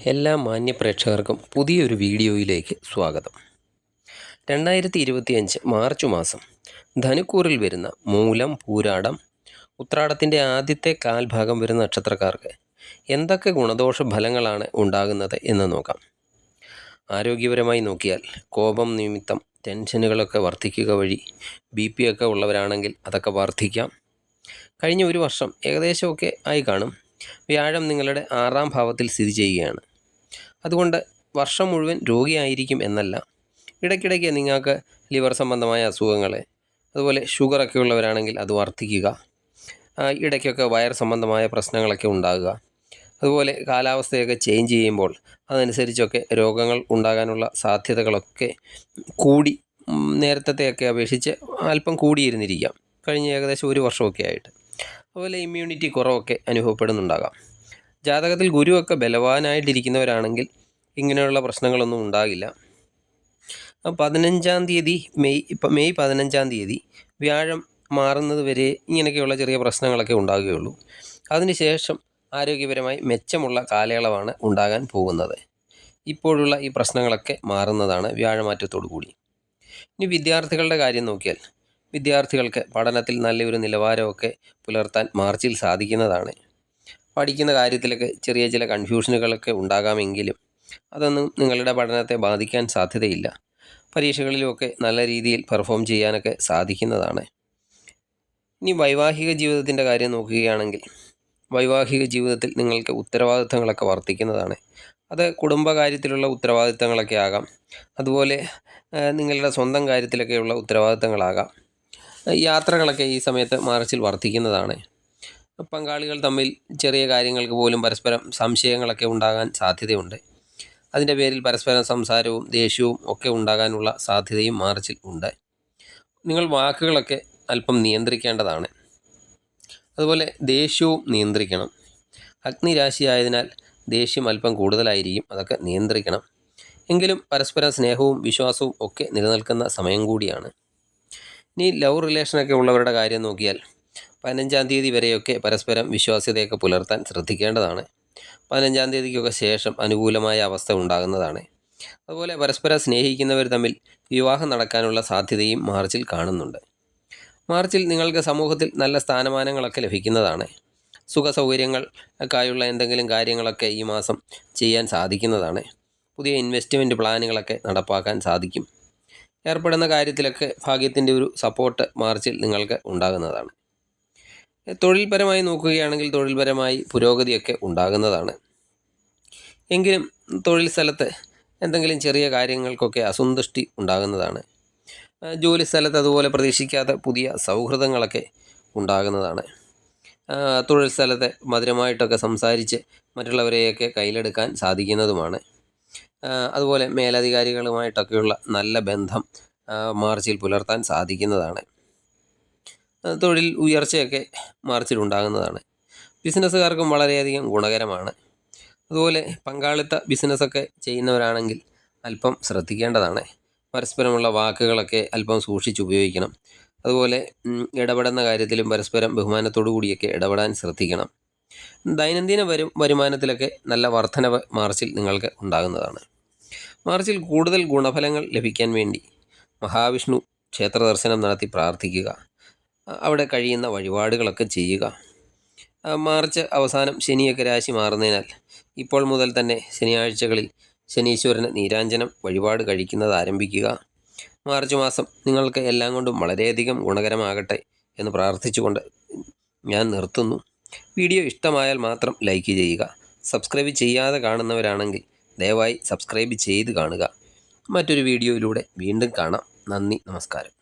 എല്ലാ മാന്യപ്രേക്ഷകർക്കും പുതിയൊരു വീഡിയോയിലേക്ക് സ്വാഗതം. 2025 മാർച്ച് മാസം ധനുക്കൂറിൽ വരുന്ന മൂലം, പൂരാടം, ഉത്രാടത്തിൻ്റെ ആദ്യത്തെ കാൽഭാഗം വരുന്ന നക്ഷത്രക്കാർക്ക് എന്തൊക്കെ ഗുണദോഷ ഫലങ്ങളാണ് ഉണ്ടാകുന്നത് എന്ന് നോക്കാം. ആരോഗ്യപരമായി നോക്കിയാൽ കോപം നിമിത്തം ടെൻഷനുകളൊക്കെ വർദ്ധിക്കുക വഴി BP ഒക്കെ ഉള്ളവരാണെങ്കിൽ അതൊക്കെ വർദ്ധിക്കാം. കഴിഞ്ഞ ഒരു വർഷം ഏകദേശമൊക്കെ ആയി കാണും. വ്യാഴം നിങ്ങളുടെ 6ാം ഭാവത്തിൽ സ്ഥിതി ചെയ്യുകയാണ്. അതുകൊണ്ട് വർഷം മുഴുവൻ രോഗിയായിരിക്കും എന്നല്ല, ഇടയ്ക്കിടയ്ക്ക് നിങ്ങൾക്ക് ലിവർ സംബന്ധമായ അസുഖങ്ങൾ, അതുപോലെ ഷുഗറൊക്കെ ഉള്ളവരാണെങ്കിൽ അത് വർദ്ധിക്കുക, ഇടയ്ക്കൊക്കെ വയർ സംബന്ധമായ പ്രശ്നങ്ങളൊക്കെ ഉണ്ടാകുക, അതുപോലെ കാലാവസ്ഥയൊക്കെ ചേഞ്ച് ചെയ്യുമ്പോൾ അതനുസരിച്ചൊക്കെ രോഗങ്ങൾ ഉണ്ടാകാനുള്ള സാധ്യതകളൊക്കെ കൂടി നേരത്തെയൊക്കെ അപേക്ഷിച്ച് അല്പം കൂടിയിരുന്നിരിക്കാം കഴിഞ്ഞ ഏകദേശം ഒരു വർഷമൊക്കെ ആയിട്ട്. അതുപോലെ ഇമ്മ്യൂണിറ്റി കുറവൊക്കെ അനുഭവപ്പെടുന്നുണ്ടാകാം. ജാതകത്തിൽ ഗുരുവൊക്കെ ബലവാനായിട്ടിരിക്കുന്നവരാണെങ്കിൽ ഇങ്ങനെയുള്ള പ്രശ്നങ്ങളൊന്നും ഉണ്ടാകില്ല. 15-ാം തീയതി മെയ് 15-ാം തീയതി വ്യാഴം മാറുന്നത് വരെ ഇങ്ങനെയൊക്കെയുള്ള ചെറിയ പ്രശ്നങ്ങളൊക്കെ ഉണ്ടാകുകയുള്ളൂ. അതിനുശേഷം ആരോഗ്യപരമായി മെച്ചമുള്ള കാലയളവാണ് ഉണ്ടാകാൻ പോകുന്നത്. ഇപ്പോഴുള്ള ഈ പ്രശ്നങ്ങളൊക്കെ മാറുന്നതാണ് വ്യാഴമാറ്റത്തോടു കൂടി. ഇനി വിദ്യാർത്ഥികളുടെ കാര്യം നോക്കിയാൽ വിദ്യാർത്ഥികൾക്ക് പഠനത്തിൽ നല്ലൊരു നിലവാരമൊക്കെ പുലർത്താൻ മാർച്ചിൽ സാധിക്കുന്നതാണ്. പഠിക്കുന്ന കാര്യത്തിലൊക്കെ ചെറിയ ചില കൺഫ്യൂഷനുകളൊക്കെ ഉണ്ടാകാമെങ്കിലും അതൊന്നും നിങ്ങളുടെ പഠനത്തെ ബാധിക്കാൻ സാധ്യതയില്ല. പരീക്ഷകളിലുമൊക്കെ നല്ല രീതിയിൽ പെർഫോം ചെയ്യാനൊക്കെ സാധിക്കുന്നതാണ്. ഇനി വൈവാഹിക ജീവിതത്തിൻ്റെ കാര്യം നോക്കുകയാണെങ്കിൽ വൈവാഹിക ജീവിതത്തിൽ നിങ്ങൾക്ക് ഉത്തരവാദിത്തങ്ങളൊക്കെ വർദ്ധിക്കുന്നതാണ്. അത് കുടുംബകാര്യത്തിലുള്ള ഉത്തരവാദിത്തങ്ങളൊക്കെ ആകാം, അതുപോലെ നിങ്ങളുടെ സ്വന്തം കാര്യത്തിലൊക്കെയുള്ള ഉത്തരവാദിത്തങ്ങളാകാം. യാത്രകളൊക്കെ ഈ സമയത്ത് മാർച്ചിൽ വർദ്ധിക്കുന്നതാണ്. പങ്കാളികൾ തമ്മിൽ ചെറിയ കാര്യങ്ങൾക്ക് പോലും പരസ്പരം സംശയങ്ങളൊക്കെ ഉണ്ടാകാൻ സാധ്യതയുണ്ട്. അതിൻ്റെ പേരിൽ പരസ്പരം സംസാരവും ദേഷ്യവും ഒക്കെ ഉണ്ടാകാനുള്ള സാധ്യതയും മാർച്ചിൽ ഉണ്ട്. നിങ്ങൾ വാക്കുകളൊക്കെ അല്പം നിയന്ത്രിക്കേണ്ടതാണ്. അതുപോലെ ദേഷ്യവും നിയന്ത്രിക്കണം. അഗ്നിരാശി ആയതിനാൽ ദേഷ്യം അല്പം കൂടുതലായിരിക്കും, അതൊക്കെ നിയന്ത്രിക്കണം. എങ്കിലും പരസ്പരം സ്നേഹവും വിശ്വാസവും ഒക്കെ നിലനിൽക്കുന്ന സമയം കൂടിയാണ്. ഇനി ലവ് റിലേഷനൊക്കെ ഉള്ളവരുടെ കാര്യം നോക്കിയാൽ 15-ാം തീയതി വരെയൊക്കെ പരസ്പരം വിശ്വാസ്യതയൊക്കെ പുലർത്താൻ ശ്രദ്ധിക്കേണ്ടതാണ്. 15-ാം തീയതിക്കൊക്കെ ശേഷം അനുകൂലമായ അവസ്ഥ ഉണ്ടാകുന്നതാണ്. അതുപോലെ പരസ്പരം സ്നേഹിക്കുന്നവർ തമ്മിൽ വിവാഹം നടക്കാനുള്ള സാധ്യതയും മാർച്ചിൽ കാണുന്നുണ്ട്. മാർച്ചിൽ നിങ്ങൾക്ക് സമൂഹത്തിൽ നല്ല സ്ഥാനമാനങ്ങളൊക്കെ ലഭിക്കുന്നതാണ്. സുഖ സൗകര്യങ്ങൾക്കായുള്ള എന്തെങ്കിലും കാര്യങ്ങളൊക്കെ ഈ മാസം ചെയ്യാൻ സാധിക്കുന്നതാണ്. പുതിയ ഇൻവെസ്റ്റ്മെൻറ്റ് പ്ലാനുകളൊക്കെ നടപ്പാക്കാൻ സാധിക്കും. ഏർപ്പെടുന്ന കാര്യത്തിലൊക്കെ ഭാഗ്യത്തിൻ്റെ ഒരു സപ്പോർട്ട് മാർച്ചിൽ നിങ്ങൾക്ക് ഉണ്ടാകുന്നതാണ്. തൊഴിൽപരമായി നോക്കുകയാണെങ്കിൽ തൊഴിൽപരമായി പുരോഗതിയൊക്കെ ഉണ്ടാകുന്നതാണ്. എങ്കിലും തൊഴിൽ സ്ഥലത്ത് എന്തെങ്കിലും ചെറിയ കാര്യങ്ങൾക്കൊക്കെ അസന്തുഷ്ടി ഉണ്ടാകുന്നതാണ്. ജോലി സ്ഥലത്ത് അതുപോലെ പ്രതീക്ഷിക്കാത്ത പുതിയ സൗഹൃദങ്ങളൊക്കെ ഉണ്ടാകുന്നതാണ്. തൊഴിൽ സ്ഥലത്ത് മധുരമായിട്ടൊക്കെ സംസാരിച്ച് മറ്റുള്ളവരെയൊക്കെ കയ്യിലെടുക്കാൻ സാധിക്കുന്നതുമാണ്. അതുപോലെ മേലധികാരികളുമായിട്ടൊക്കെയുള്ള നല്ല ബന്ധം മാർച്ചിൽ പുലർത്താൻ സാധിക്കുന്നതാണ്. തൊഴിൽ ഉയർച്ചയൊക്കെ മാർച്ചിൽ ഉണ്ടാകുന്നതാണ്. ബിസിനസ്സുകാർക്കും വളരെയധികം ഗുണകരമാണ്. അതുപോലെ പങ്കാളിത്ത ബിസിനസ്സൊക്കെ ചെയ്യുന്നവരാണെങ്കിൽ അല്പം ശ്രദ്ധിക്കേണ്ടതാണ്. പരസ്പരമുള്ള വാക്കുകളൊക്കെ അല്പം സൂക്ഷിച്ചുപയോഗിക്കണം. അതുപോലെ ഇടപെടുന്ന കാര്യത്തിലും പരസ്പരം ബഹുമാനത്തോടു കൂടിയൊക്കെ ഇടപെടാൻ ശ്രദ്ധിക്കണം. ദൈനംദിന വരുമാനത്തിലൊക്കെ നല്ല വർധനവ് മാർച്ചിൽ നിങ്ങൾക്ക് ഉണ്ടാകുന്നതാണ്. മാർച്ചിൽ കൂടുതൽ ഗുണഫലങ്ങൾ ലഭിക്കാൻ വേണ്ടി മഹാവിഷ്ണു ക്ഷേത്ര ദർശനം നടത്തി പ്രാർത്ഥിക്കുക, അവിടെ കഴിയുന്ന വഴിപാടുകളൊക്കെ ചെയ്യുക. മാർച്ച് അവസാനം ശനിയൊക്കെ രാശി മാറുന്നതിനാൽ ഇപ്പോൾ മുതൽ തന്നെ ശനിയാഴ്ചകളിൽ ശനീശ്വരന് നീരാഞ്ജനം വഴിപാട് കഴിക്കുന്നത് ആരംഭിക്കുക. മാർച്ച് മാസം നിങ്ങൾക്ക് എല്ലാം കൊണ്ടും വളരെയധികം ഗുണകരമാകട്ടെ എന്ന് പ്രാർത്ഥിച്ചുകൊണ്ട് ഞാൻ നിർത്തുന്നു. വീഡിയോ ഇഷ്ടമായാൽ മാത്രം ലൈക്ക് ചെയ്യുക. സബ്സ്ക്രൈബ് ചെയ്യാതെ കാണുന്നവരാണെങ്കിൽ ദയവായി സബ്സ്ക്രൈബ് ചെയ്ത് കാണുക. മറ്റൊരു വീഡിയോയിലൂടെ വീണ്ടും കാണാം. നന്ദി, നമസ്കാരം.